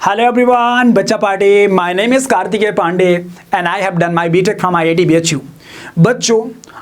Hello everyone, Bacha Party. My name is Karthikeya Pandey and I have done my BTech from IIT BHU. बच्चों,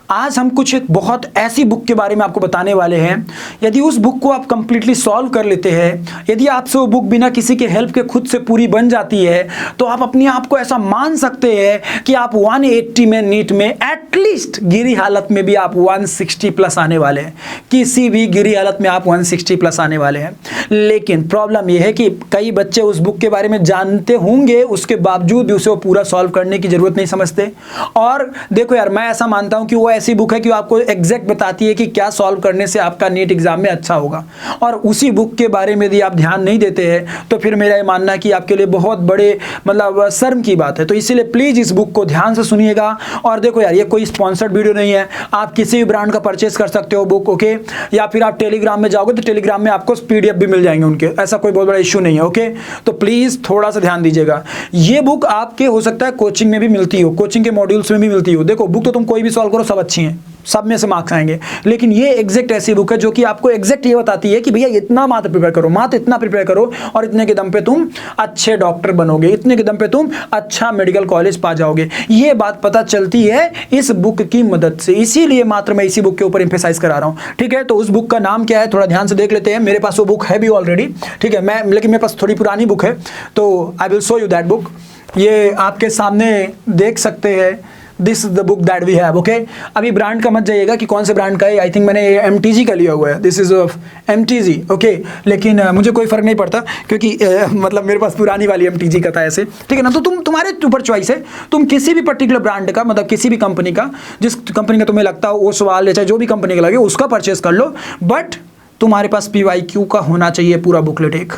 आज हम कुछ एक बहुत ऐसी बुक के बारे में आपको बताने वाले हैं। यदि उस बुक को आप कंप्लीटली सॉल्व कर लेते हैं, यदि आपसे वो बुक बिना किसी के हेल्प के खुद से पूरी बन जाती है, तो आप अपने आप को ऐसा मान सकते हैं कि आप 180 में नीट में एटलीस्ट गिरी हालत में भी आप 160 प्लस आने वाले हैं। किसी भी गिरी हालत में आप 160 प्लस आने वाले हैं। लेकिन प्रॉब्लम यह है कि कई बच्चे उस बुक के बारे में जानते होंगे, उसके बावजूद भी उसे वो पूरा सॉल्व करने की जरूरत नहीं समझते। और देखो यार, मैं ऐसा मानता हूं कि वो ऐसी बुक है कि वो आपको एग्जैक्ट बताती है कि क्या सॉल्व करने से आपका नीट एग्जाम में अच्छा होगा। और उसी बुक के बारे में यदि आप ध्यान नहीं देते हैं तो फिर मेरा ये मानना है कि आपके लिए बहुत बड़े मतलब शर्म की बात है। तो इसीलिए प्लीज इस बुक को ध्यान से सुनिएगा। और देखो यार, ये कोई स्पॉन्सर्ड वीडियो नहीं है, आप किसी भी ब्रांड का परचेस कर सकते हो बुक, ओके। या फिर आप टेलीग्राम में जाओगे तो टेलीग्राम में आपको PDF भी मिल जाएंगे उनके, ऐसा कोई बहुत बड़ा इश्यू नहीं है, ओके। तो प्लीज थोड़ा सा ध्यान दीजिएगा। ये बुक आपके हो सकता है कोचिंग में भी मिलती हो, कोचिंग के मॉड्यूल्स में भी मिलती हो। देखो बुक तो तुम कोई भी सॉल्व करो, सब अच्छी हैं, सब में से मार्क्स आएंगे। लेकिन ये एग्जैक्ट ऐसी बुक है जो कि आपको एग्जैक्ट ये बताती है कि भैया इतना मात्र प्रिपेयर करो, मात्र इतना प्रिपेयर करो और इतने के दम पे तुम अच्छे डॉक्टर बनोगे, इतने के दम पे तुम अच्छा मेडिकल कॉलेज पा जाओगे। ये बात पता चलती है इस बुक की मदद से, इसीलिए मात्र मैं इसी बुक के ऊपर एम्फेसाइज करा रहा हूं, ठीक है। तो उस बुक का नाम क्या है थोड़ा ध्यान से देख लेते हैं। मेरे पास वो बुक है भी ऑलरेडी, ठीक है, लेकिन मेरे पास थोड़ी पुरानी बुक है, तो I will show you that book. ये आपके सामने देख सकते हैं, this is the book that we have, okay. अभी ब्रांड का मत जाइएगा कि कौन से ब्रांड का है, आई थिंक मैंने MTG का लिया हुआ है, this is of MTG, okay. लेकिन मुझे कोई फर्क नहीं पड़ता क्योंकि मतलब मेरे पास पुरानी वाली MTG का था ऐसे, ठीक है ना। तो तुम्हारे ऊपर चॉइस है, तुम किसी भी पर्टिकुलर ब्रांड का मतलब किसी भी कंपनी का, जिस कंपनी का तुम्हें लगता हो वो सवाल या चाहे जो भी कंपनी का लगे उसका परचेस कर लो, बट तुम्हारे पास PYQ का होना चाहिए पूरा बुकलेट एक।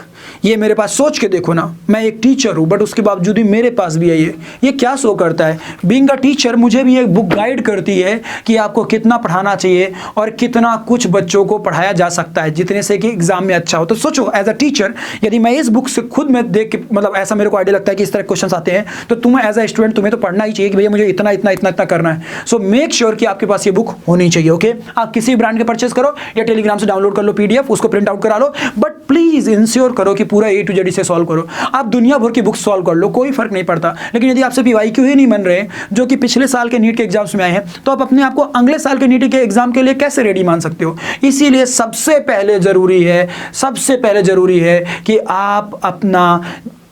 ये मेरे पास सोच के देखो ना, मैं एक टीचर हूँ बट उसके बावजूद भी मेरे पास भी है ये क्या शो करता है। बीइंग अ टीचर मुझे भी एक बुक गाइड करती है कि आपको कितना पढ़ाना चाहिए और कितना कुछ बच्चों को पढ़ाया जा सकता है जितने से कि एग्जाम में अच्छा हो। तो सोचो एज अ टीचर, यदि मैं इस बुक से खुद में देख के मतलब ऐसा मेरे को आइडिया लगता है कि इस तरह क्वेश्चन आते हैं, तो तुम्हें एज अ स्टूडेंट तुम्हें तो पढ़ना ही चाहिए कि भैया मुझे इतना इतना इतना इतना करना है। सो मेक श्योर कि आपके पास ये बुक होनी चाहिए, ओके। आप किसी ब्रांड के परचेस करो या टेलीग्राम से डाउनलोड कर लो PDF, उसको प्रिंट आउट करा लो, बट प्लीज इंश्योर करो कि पूरा A to Z से सॉल्व करो। आप दुनिया भर की बुक सॉल्व कर लो, कोई फर्क नहीं पड़ता। लेकिन यदि आपसे PYQ ही नहीं बन रहे जो कि पिछले साल के नीट के एग्जाम्स में आए हैं, तो आप अपने आप को अगले साल के नीट के एग्जाम के लिए कैसे रेडी मान सकते हो। इसीलिए सबसे पहले जरूरी है कि आप अपना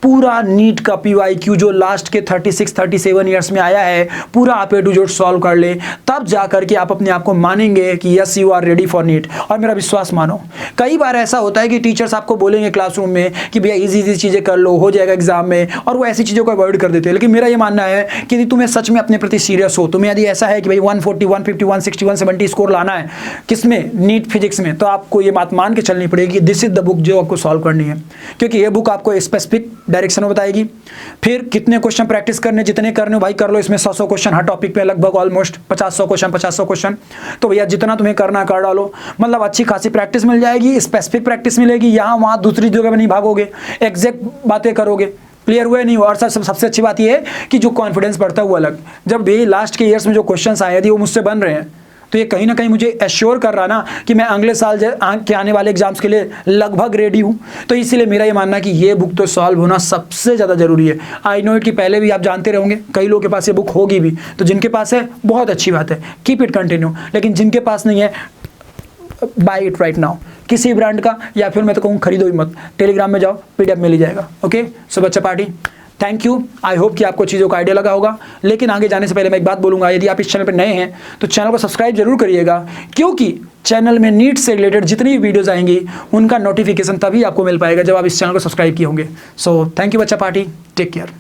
पूरा नीट का PYQ जो लास्ट के 36-37 ईयर्स में आया है, पूरा आप A to Z सॉल्व कर ले, तब जाकर के आप अपने आप को मानेंगे कि yes you are ready for NEET. और मेरा विश्वास मानो, कई बार ऐसा होता है कि टीचर्स आपको बोलेंगे क्लासरूम में कि भैया इजी चीज़ें कर लो, हो जाएगा एग्जाम में, और वो ऐसी चीज़ों को अवॉइड कर देते हैं। लेकिन मेरा ये मानना है कि यदि तुम्हें सच में अपने प्रति सीरियस हो, तुम्हें यदि ऐसा है कि भाई 140, 150, 160, 170 स्कोर लाना है किसमें, नीट फिजिक्स में, तो आपको ये बात मान के चलनी पड़ेगी दिस इज द बुक जो आपको सॉल्व करनी है। क्योंकि ये बुक आपको स्पेसिफिक डायरेक्शन बताएगी, फिर कितने क्वेश्चन प्रैक्टिस करने, जितने करने भाई कर लो। इसमें 100 क्वेश्चन हर टॉपिक पे, लगभग ऑलमोस्ट 50 क्वेश्चन। तो भैया जितना तुम्हें करना कर डालो, मतलब अच्छी खासी प्रैक्टिस मिल जाएगी, स्पेसिफिक प्रैक्टिस मिलेगी। यहाँ वहाँ दूसरी जगह पर नहीं भागोगे, एग्जैक्ट बातें करोगे, क्लियर हुए नहीं। और सबसे अच्छी बात यह है कि जो कॉन्फिडेंस बढ़ता है वो अलग। जब भी लास्ट के ईयर्स में जो क्वेश्चन आए यदि वो मुझसे बन रहे हैं, तो ये कहीं ना कहीं मुझे एश्योर कर रहा ना कि मैं अगले साल के आने वाले एग्जाम्स के लिए लगभग रेडी हूँ। तो इसीलिए मेरा ये मानना है कि ये बुक तो सॉल्व होना सबसे ज़्यादा जरूरी है। आई नो इट कि पहले भी आप जानते रहोगे, कई लोगों के पास ये बुक होगी भी, तो जिनके पास है बहुत अच्छी बात है, कीप इट कंटिन्यू। लेकिन जिनके पास नहीं है, बाय इट राइट नाउ, किसी ब्रांड का, या फिर मैं तो कहूँ खरीदो ही मत, टेलीग्राम में जाओ, PDF मिल ही जाएगा, ओके। सो बच्चा party, thank you. I hope कि आपको चीज़ों का आइडिया लगा होगा। लेकिन आगे जाने से पहले मैं एक बात बोलूँगा, यदि आप इस चैनल पर नए हैं तो चैनल को सब्सक्राइब जरूर करिएगा, क्योंकि चैनल में नीट से रिलेटेड जितनी भी वीडियोस आएंगी उनका नोटिफिकेशन तभी आपको मिल पाएगा जब आप इस चैनल को सब्सक्राइब किए होंगे। सो थैंक यू बच्चा पार्टी, टेक केयर।